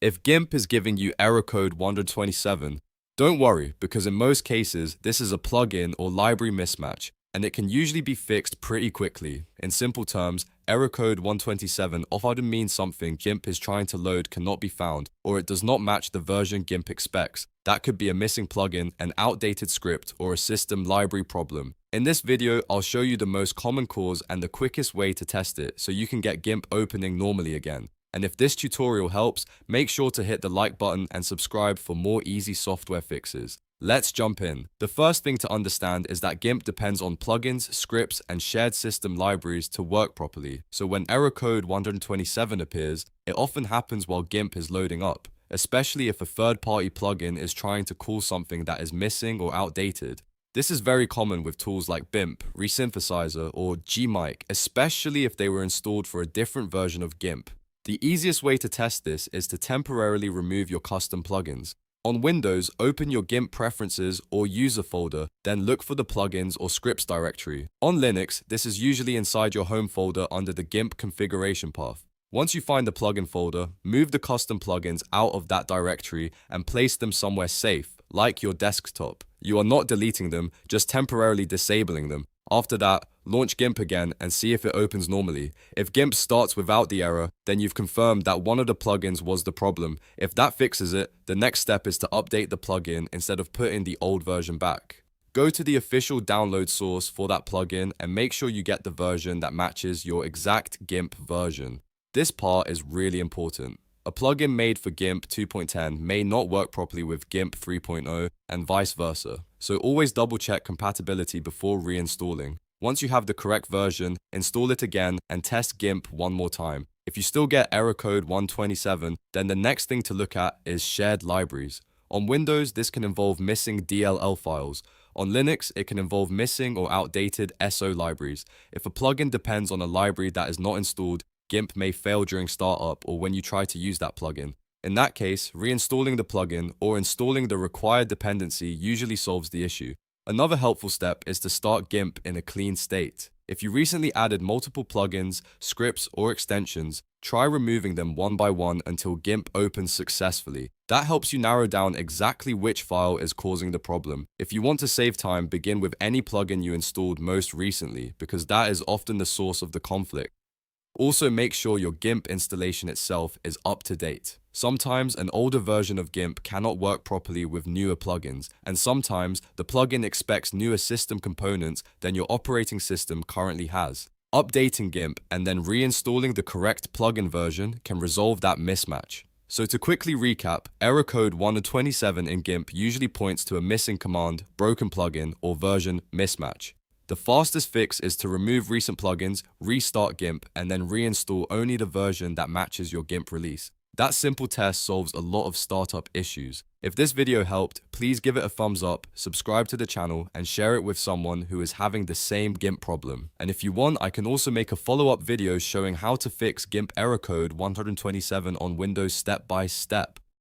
If Gimp is giving you error code 127, don't worry because in most cases, this is a plugin or library mismatch, and it can usually be fixed pretty quickly. In simple terms, error code 127 often means something Gimp is trying to load cannot be found, or it does not match the version Gimp expects. That could be a missing plugin, an outdated script, or a system library problem. In this video, I'll show you the most common cause and the quickest way to test it so you can get Gimp opening normally again. And if this tutorial helps, make sure to hit the like button and subscribe for more easy software fixes. Let's jump in. The first thing to understand is that Gimp depends on plugins, scripts, and shared system libraries to work properly. So when error code 127 appears, it often happens while Gimp is loading up, especially if a third-party plugin is trying to call something that is missing or outdated. This is very common with tools like Gimp, Resynthesizer, or Gmic, especially if they were installed for a different version of Gimp. The easiest way to test this is to temporarily remove your custom plugins. On Windows, open your Gimp preferences or user folder, then look for the plugins or scripts directory. On Linux, this is usually inside your home folder under the Gimp configuration path. Once you find the plugin folder, move the custom plugins out of that directory and place them somewhere safe, like your desktop. You are not deleting them, just temporarily disabling them. After that, launch Gimp again and see if it opens normally. If Gimp starts without the error, then you've confirmed that one of the plugins was the problem. If that fixes it, the next step is to update the plugin instead of putting the old version back. Go to the official download source for that plugin and make sure you get the version that matches your exact Gimp version. This part is really important. A plugin made for Gimp 2.10 may not work properly with Gimp 3.0 and vice versa, so always double check compatibility before reinstalling. Once you have the correct version, install it again and test Gimp one more time. If you still get error code 127, then the next thing to look at is shared libraries. On Windows, this can involve missing DLL files. On Linux, it can involve missing or outdated SO libraries. If a plugin depends on a library that is not installed, Gimp may fail during startup or when you try to use that plugin. In that case, reinstalling the plugin or installing the required dependency usually solves the issue. Another helpful step is to start Gimp in a clean state. If you recently added multiple plugins, scripts, or extensions, try removing them one by one until Gimp opens successfully. That helps you narrow down exactly which file is causing the problem. If you want to save time, begin with any plugin you installed most recently, because that is often the source of the conflict. Also, make sure your Gimp installation itself is up to date. Sometimes an older version of Gimp cannot work properly with newer plugins, and sometimes the plugin expects newer system components than your operating system currently has. Updating Gimp and then reinstalling the correct plugin version can resolve that mismatch. So to quickly recap, error code 127 in Gimp usually points to a missing command, broken plugin, or version mismatch. The fastest fix is to remove recent plugins, restart Gimp, and then reinstall only the version that matches your Gimp release. That simple test solves a lot of startup issues. If this video helped, please give it a thumbs up, subscribe to the channel, and share it with someone who is having the same Gimp problem. And if you want, I can also make a follow-up video showing how to fix Gimp error code 127 on Windows step by step.